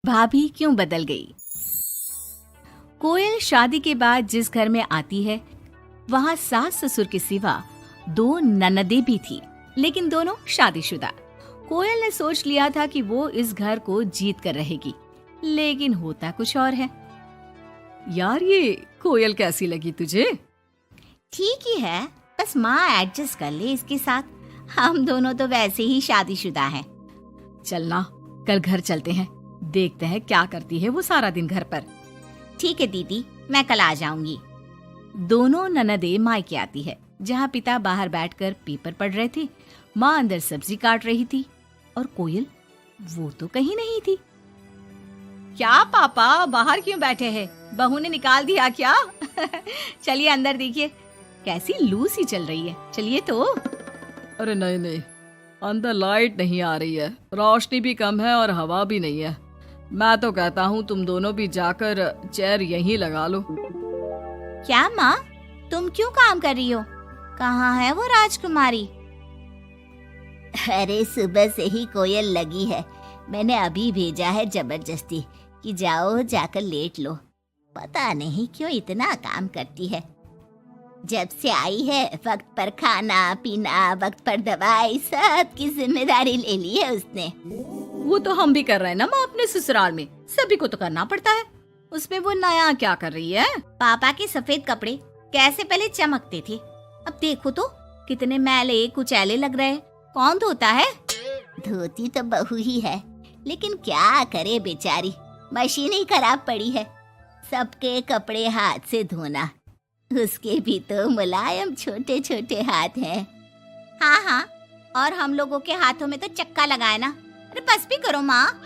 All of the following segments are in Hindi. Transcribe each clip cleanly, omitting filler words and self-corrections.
भाभी क्यों बदल गई। कोयल शादी के बाद जिस घर में आती है वहाँ सास ससुर के सिवा 2 ननदें भी थी, लेकिन दोनों शादीशुदा। कोयल ने सोच लिया था कि वो इस घर को जीत कर रहेगी, लेकिन होता कुछ और है। यार ये कोयल कैसी लगी तुझे? ठीक ही है, बस माँ एडजस्ट कर ले इसके साथ। हम दोनों तो वैसे ही शादीशुदा हैं। चलना कल घर चलते हैं, देखते हैं क्या करती है वो सारा दिन घर पर। ठीक है दीदी, मैं कल आ जाऊंगी। दोनों ननदें मायके आती है, जहाँ पिता बाहर बैठकर पेपर पढ़ रहे थे, माँ अंदर सब्जी काट रही थी और कोयल वो तो कहीं नहीं थी। क्या पापा बाहर क्यों बैठे हैं? बहू ने निकाल दिया क्या? चलिए अंदर देखिए, कैसी लू सी चल रही है। चलिए तो। अरे नहीं नहीं, अंदर लाइट नहीं आ रही है, रोशनी भी कम है और हवा भी नहीं है। मैं तो कहता हूँ तुम दोनों भी जाकर चेयर यहीं लगा लो। क्या माँ, तुम क्यों काम कर रही हो? कहाँ है वो राजकुमारी? अरे सुबह से ही कोयल लगी है, मैंने अभी भेजा है जबरदस्ती कि जाओ जाकर लेट लो। पता नहीं क्यों इतना काम करती है। जब से आई है वक्त पर खाना पीना, वक्त पर दवाई, सब की जिम्मेदारी ले ली है उसने। वो तो हम भी कर रहे हैं ना माँ, अपने ससुराल में सभी को तो करना पड़ता है। उसमें वो नया क्या कर रही है? पापा के सफेद कपड़े कैसे पहले चमकते थे, अब देखो तो कितने मैले कुचैले लग रहे। कौन धोता है? धोती तो बहू ही है, लेकिन क्या करे बेचारी, मशीन ही खराब पड़ी है। सबके कपड़े हाथ से धोना, उसके भी तो मुलायम छोटे छोटे हाथ हैं। हाँ हाँ, और हम लोगों के हाथों में तो चक्का लगाए ना। अरे बस भी करो माँ।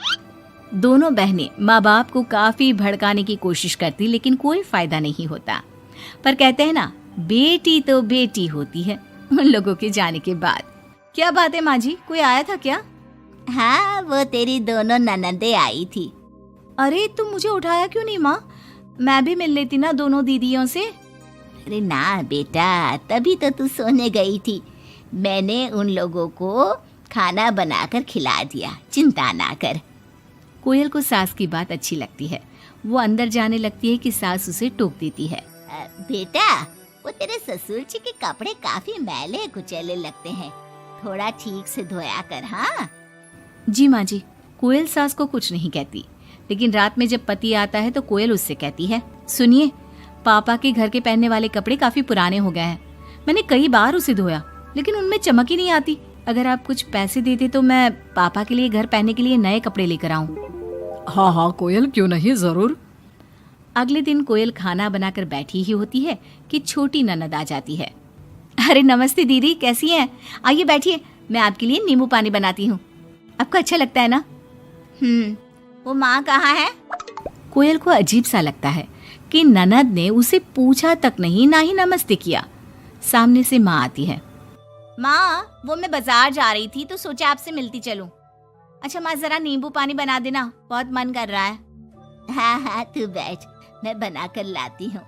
दोनों बहनें माँ बाप को काफी भड़काने की कोशिश करती, लेकिन कोई फायदा नहीं होता। पर कहते हैं ना, बेटी तो बेटी होती है उन लोगों के जाने के बाद। क्या बात है माँ जी, कोई आया था क्या? हाँ, वो तेरी दोनों ननदें आई थी। अरे तुम मुझे उठाया क्यों नहीं माँ? मैं भी मिल लेती ना दोनों दीदियों से। अरे ना बेटा, तभी तो तू सोने गई थी। मैंने उन लोगों को खाना बनाकर खिला दिया, चिंता ना कर। कोयल को सास की बात अच्छी लगती है। वो अंदर जाने लगती है कि सास उसे टोक देती है। बेटा, वो तेरे ससुर जी के कपड़े काफी मैले कुचैले लगते हैं, थोड़ा ठीक से धोया कर। हाँ जी माँ जी। कोयल सास को कुछ नहीं कहती, लेकिन रात में जब पति आता है तो कोयल उससे कहती है, सुनिए, पापा के घर के पहनने वाले कपड़े काफी पुराने हो गए हैं। मैंने कई बार उसे धोया, लेकिन उनमें चमक ही नहीं आती। अगर आप कुछ पैसे देते तो मैं पापा के लिए घर पहनने के लिए नए कपड़े लेकर आऊं। हाँ हाँ कोयल, क्यों नहीं, जरूर। अगले दिन कोयल खाना बनाकर बैठी ही होती है कि छोटी ननद आ जाती है। अरे नमस्ते दीदी, कैसी हैं? आइए बैठिए, मैं आपके लिए नींबू पानी बनाती हूँ। आपको अच्छा लगता है ना? वो माँ कहाँ है? कोयल को अजीब सा लगता है कि ननद ने उसे पूछा तक नहीं, ना ही नमस्ते किया। सामने से माँ आती है। माँ, वो मैं बाजार जा रही थी तो सोचा आपसे मिलती चलूं। अच्छा माँ, जरा नींबू पानी बना देना, बहुत मन कर रहा है। हाँ हाँ, तू बैठ, मैं बना कर लाती हूँ।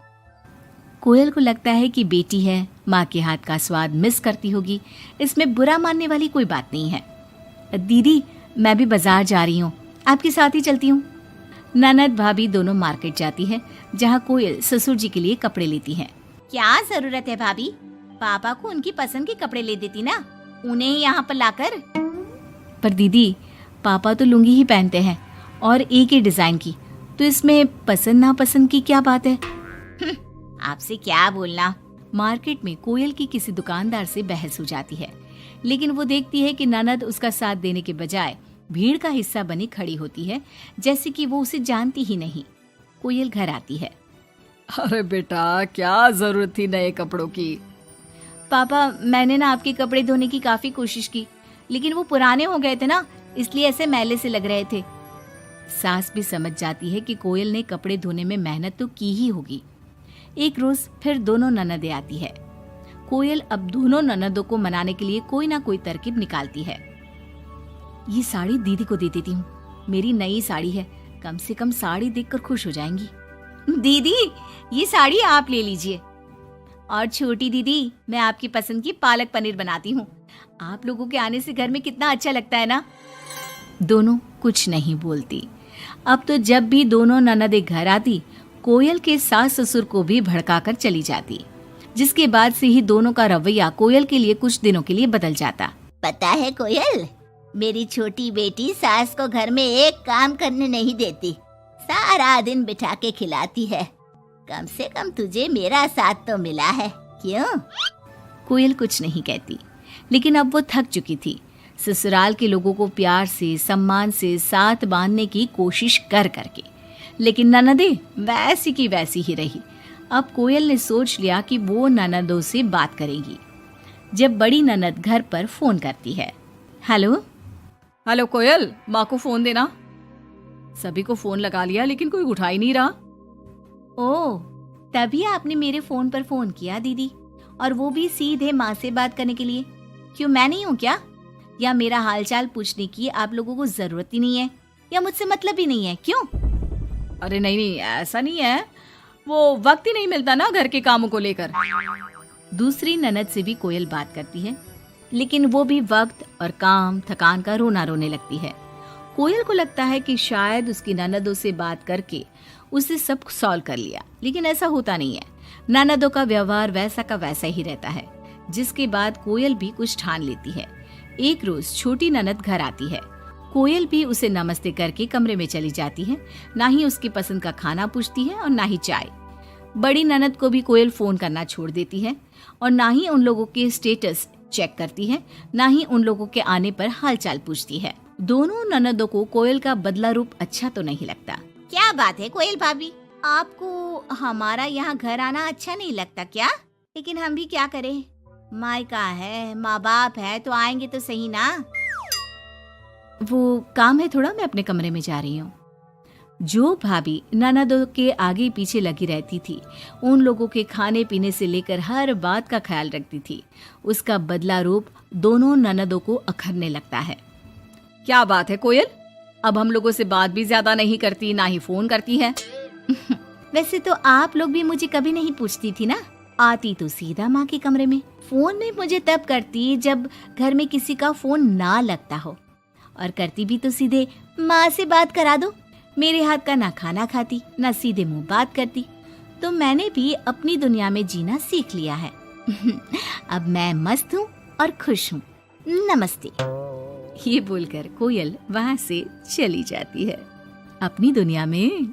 कोयल को लगता है कि बेटी है, माँ के हाथ का स्वाद मिस करती होगी। इसमें बुरा मानने वाली कोई बात नहीं है। दीदी, मैं भी बाजार जा रही हूँ, आपके साथ ही चलती हूँ। ननद भाभी दोनों मार्केट जाती है, जहाँ कोयल ससुर जी के लिए कपड़े लेती है। क्या जरूरत है भाभी, पापा को उनकी पसंद के कपड़े ले देती ना, उन्हें ही यहाँ पर लाकर। पर दीदी, पापा तो लुंगी ही पहनते हैं और एक ही डिजाइन की, तो इसमें पसंद नापसंद की क्या बात है? आपसे क्या बोलना। मार्केट में कोयल की किसी दुकानदार से बहस हो जाती है, लेकिन वो देखती है कि ननद उसका साथ देने के बजाय भीड़ का हिस्सा बनी खड़ी होती है, जैसे कि वो उसे जानती ही नहीं। कोयल घर आती है। अरे बेटा, क्या जरूरत थी नए कपड़ों की? पापा, मैंने ना आपके कपड़े धोने की काफी कोशिश की, लेकिन वो पुराने हो गए थे ना, इसलिए ऐसे मैले से लग रहे थे। सास भी समझ जाती है कि कोयल ने कपड़े धोने में मेहनत तो की ही होगी। एक रोज फिर दोनों ननदें आती है। कोयल अब दोनों ननदों को मनाने के लिए कोई ना कोई तरकीब निकालती है। ये साड़ी दीदी को दे देती हूँ, मेरी नई साड़ी है, कम से कम साड़ी देखकर खुश हो जाएंगी। दीदी, ये साड़ी आप ले लीजिए। और छोटी दीदी, मैं आपकी पसंद की पालक पनीर बनाती हूँ, आप लोगों के आने से घर में कितना अच्छा लगता है ना। दोनों कुछ नहीं बोलती। अब तो जब भी दोनों ननदें घर आती, कोयल के सास ससुर को भी भड़काकर चली जाती, जिसके बाद से ही दोनों का रवैया कोयल के लिए कुछ दिनों के लिए बदल जाता। पता है कोयल, मेरी छोटी बेटी सास को घर में एक काम करने नहीं देती, सारा दिन बिठा के खिलाती है। कम से कम तुझे मेरा साथ तो मिला है, क्यों? कोयल कुछ नहीं कहती, लेकिन अब वो थक चुकी थी। ससुराल के लोगों को प्यार से, सम्मान से साथ बांधने की कोशिश कर करके, लेकिन ननदें वैसी की वैसी ही रही। अब कोयल ने सोच लिया कि वो ननदों से बात करेगी। जब बड़ी ननद घर पर फोन करती है, हेलो हेलो कोयल, माँ को फोन देना। सभी को फोन लगा लिया लेकिन कोई उठा ही नहीं रहा। ओह, तभी आपने मेरे फोन पर फोन किया दीदी, और वो भी सीधे माँ से बात करने के लिए। क्यों, मैं नहीं हूँ क्या? या मेरा हालचाल पूछने की आप लोगों को जरूरत ही नहीं है, या मुझसे मतलब ही नहीं है? क्यों? अरे नहीं नहीं, ऐसा नहीं है, वो वक्त ही नहीं मिलता ना घर के कामों को लेकर। दूसरी ननद से भी कोयल बात करती है, लेकिन वो भी वक्त और काम थकान का रोना रोने लगती है। कोयल को लगता है कि शायद उसकी ननदों से बात करके उसे सब सॉल्व कर लिया, लेकिन ऐसा होता नहीं है। ननदों का व्यवहार वैसा का वैसा ही रहता है। जिसके बाद कोयल भी कुछ ठान लेती है। एक रोज छोटी ननद घर आती है। कोयल भी उसे नमस्ते करके कमरे में चली जाती है। ना ही उसकी पसंद का खाना पूछती है और ना ही चाय। बड़ी ननद को भी कोयल फोन करना छोड़ देती है, और ना ही उन लोगों के स्टेटस चेक करती है, ना ही उन लोगों के आने पर हालचाल पूछती है। दोनों ननदों को कोयल का बदला रूप अच्छा तो नहीं लगता। क्या बात है कोयल भाभी, आपको हमारा यहाँ घर आना अच्छा नहीं लगता क्या? लेकिन हम भी क्या करें, मायका है, माँ बाप है, तो आएंगे तो सही ना। वो काम है थोड़ा, मैं अपने कमरे में जा रही हूँ। जो भाभी ननदों के आगे पीछे लगी रहती थी, उन लोगों के खाने पीने से लेकर हर बात का ख्याल रखती थी, उसका बदला रूप दोनों ननदों को अखरने लगता है। क्या बात है कोयल, अब हम लोगों से बात भी ज्यादा नहीं करती, ना ही फोन करती है। वैसे तो आप लोग भी मुझे कभी नहीं पूछती थी ना, आती तो सीधा माँ के कमरे में। फोन में मुझे तब करती जब घर में किसी का फोन ना लगता हो, और करती भी तो सीधे माँ से बात करा दो। मेरे हाथ का ना खाना खाती, ना सीधे मुंह बात करती। तो मैंने भी अपनी दुनिया में जीना सीख लिया है। अब मैं मस्त हूँ और खुश हूँ। नमस्ते। ये बोलकर कोयल वहां से चली जाती है अपनी दुनिया में।